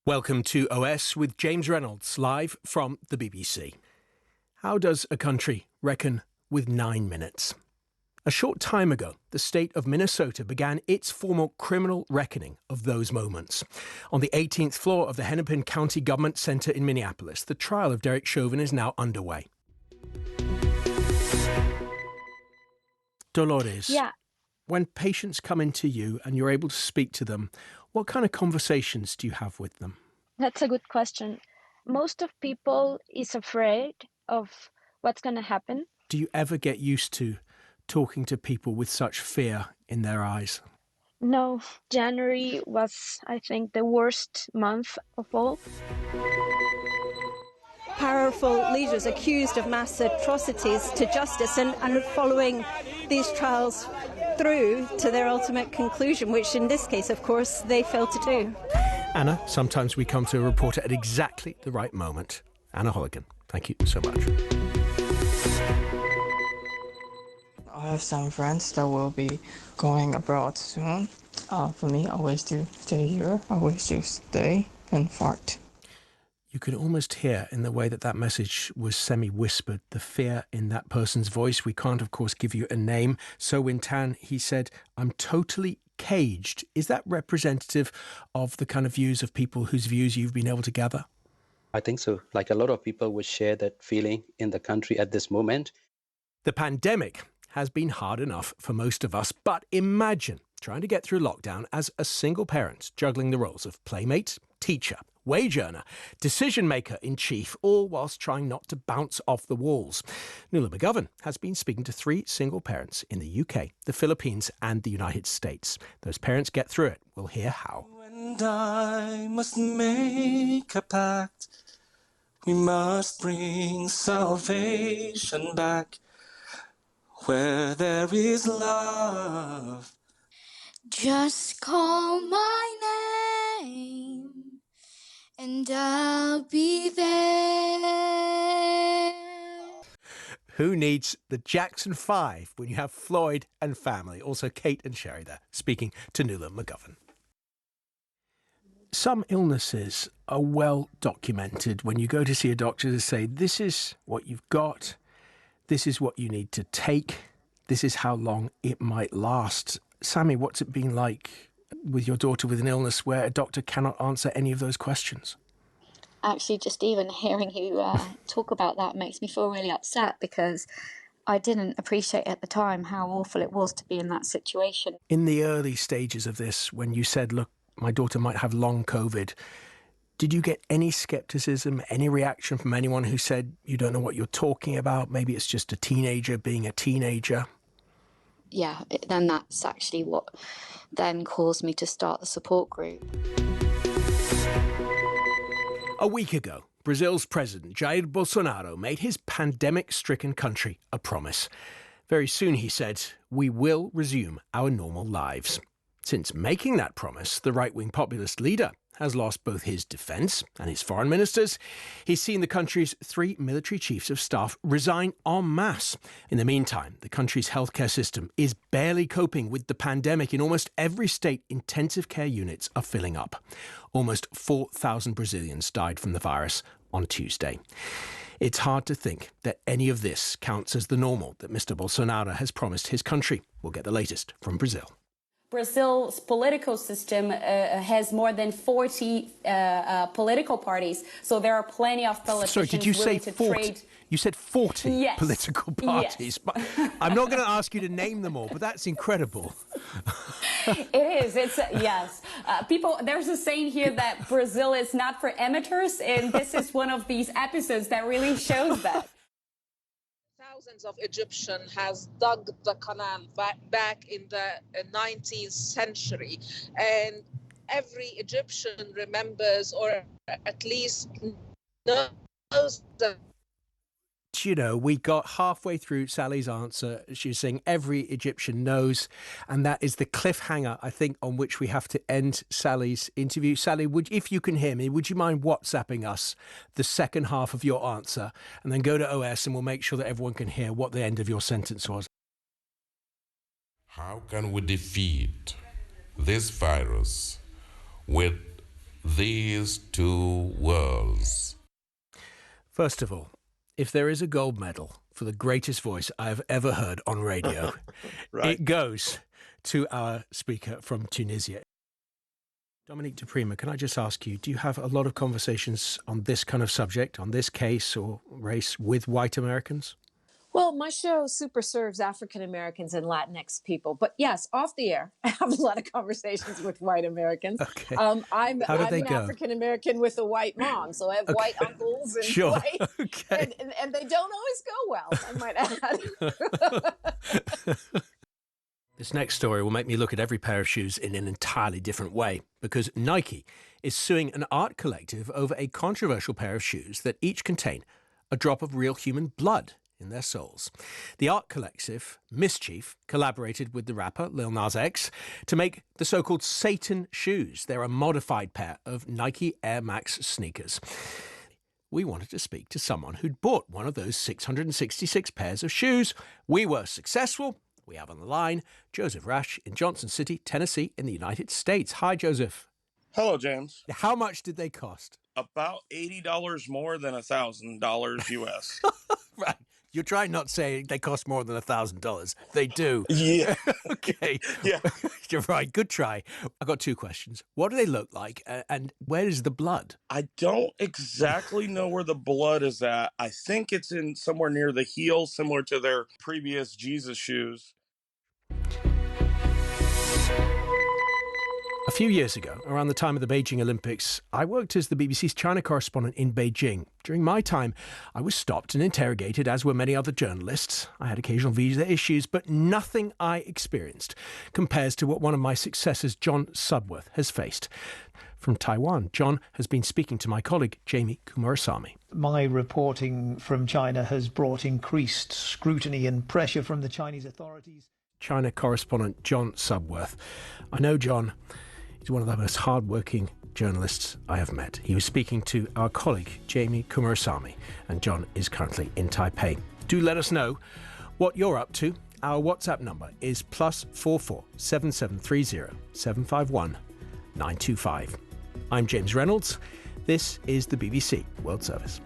Welcome to OS with James Reynolds, live from the BBC. How does a country reckon with 9 minutes? A short time ago, the state of Minnesota began its formal criminal reckoning of those moments. On the 18th floor of the Hennepin County Government Center in Minneapolis, the trial of Derek Chauvin is now underway. Dolores, when patients come into you and you're able to speak to them, what kind of conversations do you have with them? That's a good question. Most of people is afraid of what's going to happen. Do you ever get used to talking to people with such fear in their eyes? No, January was, I think, the worst month of all. Powerful leaders accused of mass atrocities to justice and following these trials through to their ultimate conclusion, which in this case, of course, they failed to do. Anna, sometimes we come to a reporter at exactly the right moment. Anna Holligan, thank you so much. I have some friends that will be going abroad soon. For me, I always do stay here. I always do stay and fight. You could almost hear in the way that message was semi-whispered, the fear in that person's voice. We can't, of course, give you a name. So Win Tan, he said, "I'm totally caged." Is that representative of the kind of views of people whose views you've been able to gather? I think so. Like a lot of people would share that feeling in the country at this moment. The pandemic has been hard enough for most of us, but imagine trying to get through lockdown as a single parent, juggling the roles of playmate, teacher, wage earner, decision maker in chief, all whilst trying not to bounce off the walls. Nuala McGovern has been speaking to 3 single parents in the UK, the Philippines and the United States. Those parents get through it. We'll hear how. And I must make a pact. We must bring salvation back where there is love. Just call my name and I'll be there. Who needs the Jackson 5 when you have Floyd and family? Also Kate and Sherry there, speaking to Nuala McGovern. Some illnesses are well documented. When you go to see a doctor, they say, this is what you've got, this is what you need to take, this is how long it might last. Sammy, what's it been like with your daughter with an illness where a doctor cannot answer any of those questions? Actually, just even hearing you talk about that makes me feel really upset because I didn't appreciate at the time how awful it was to be in that situation. In the early stages of this, when you said, look, my daughter might have long COVID, did you get any skepticism, any reaction from anyone who said, you don't know what you're talking about, maybe it's just a teenager being a teenager? Yeah, then that's actually what then caused me to start the support group. A week ago, Brazil's president Jair Bolsonaro made his pandemic-stricken country a promise. Very soon, he said, we will resume our normal lives. Since making that promise, the right-wing populist leader has lost both his defence and his foreign ministers. He's seen the country's 3 military chiefs of staff resign en masse. In the meantime, the country's healthcare system is barely coping with the pandemic. In almost every state, intensive care units are filling up. Almost 4,000 Brazilians died from the virus on Tuesday. It's hard to think that any of this counts as the normal that Mr. Bolsonaro has promised his country. We'll get the latest from Brazil. Brazil's political system has more than 40 political parties, so there are plenty of politicians. Sorry, did you say 40? You said 40 yes. political parties. Yes. But I'm not going to ask you to name them all, but that's incredible. It is. It's yes. People, there's a saying here that Brazil is not for amateurs, and this is one of these episodes that really shows that. Thousands of Egyptians has dug the canal back in the 19th century, and every Egyptian remembers, or at least knows that. You know, we got halfway through Sally's answer. She was saying every Egyptian knows, and that is the cliffhanger, I think, on which we have to end Sally's interview. Sally, if you can hear me, would you mind WhatsApping us the second half of your answer, and then go to OS and we'll make sure that everyone can hear what the end of your sentence was. How can we defeat this virus with these two worlds. First of all, if there is a gold medal for the greatest voice I have ever heard on radio, Right. it goes to our speaker from Tunisia. Dominique de Prima, can I just ask you, do you have a lot of conversations on this kind of subject, on this case or race, with white Americans? Well, my show super serves African Americans and Latinx people. But yes, off the air, I have a lot of conversations with white Americans. Okay. I'm How do they an go? African American with a white mom, so I have white uncles and Sure. white, Okay. and they don't always go well, I might add. This next story will make me look at every pair of shoes in an entirely different way, because Nike is suing an art collective over a controversial pair of shoes that each contain a drop of real human blood in their soles. The art collective, Mischief, collaborated with the rapper Lil Nas X to make the so-called Satan shoes. They're a modified pair of Nike Air Max sneakers. We wanted to speak to someone who'd bought one of those 666 pairs of shoes. We were successful. We have on the line Joseph Rash in Johnson City, Tennessee, in the United States. Hi, Joseph. Hello, James. How much did they cost? About $80 more than $1,000 US. Right. You're trying not to say they cost more than $1,000. They do. Yeah. Okay. Yeah. You're right. Good try. I've got two questions. What do they look like? And where is the blood? I don't exactly know where the blood is at. I think it's in somewhere near the heel, similar to their previous Jesus shoes. A few years ago, around the time of the Beijing Olympics, I worked as the BBC's China correspondent in Beijing. During my time, I was stopped and interrogated, as were many other journalists. I had occasional visa issues, but nothing I experienced compares to what one of my successors, John Sudworth, has faced. From Taiwan, John has been speaking to my colleague, Jamie Kumarasamy. My reporting from China has brought increased scrutiny and pressure from the Chinese authorities. China correspondent John Sudworth. I know John. He's one of the most hard-working journalists I have met. He was speaking to our colleague, Jamie Kumarasamy, and John is currently in Taipei. Do let us know what you're up to. Our WhatsApp number is +44 7730 751 925. I'm James Reynolds. This is the BBC World Service.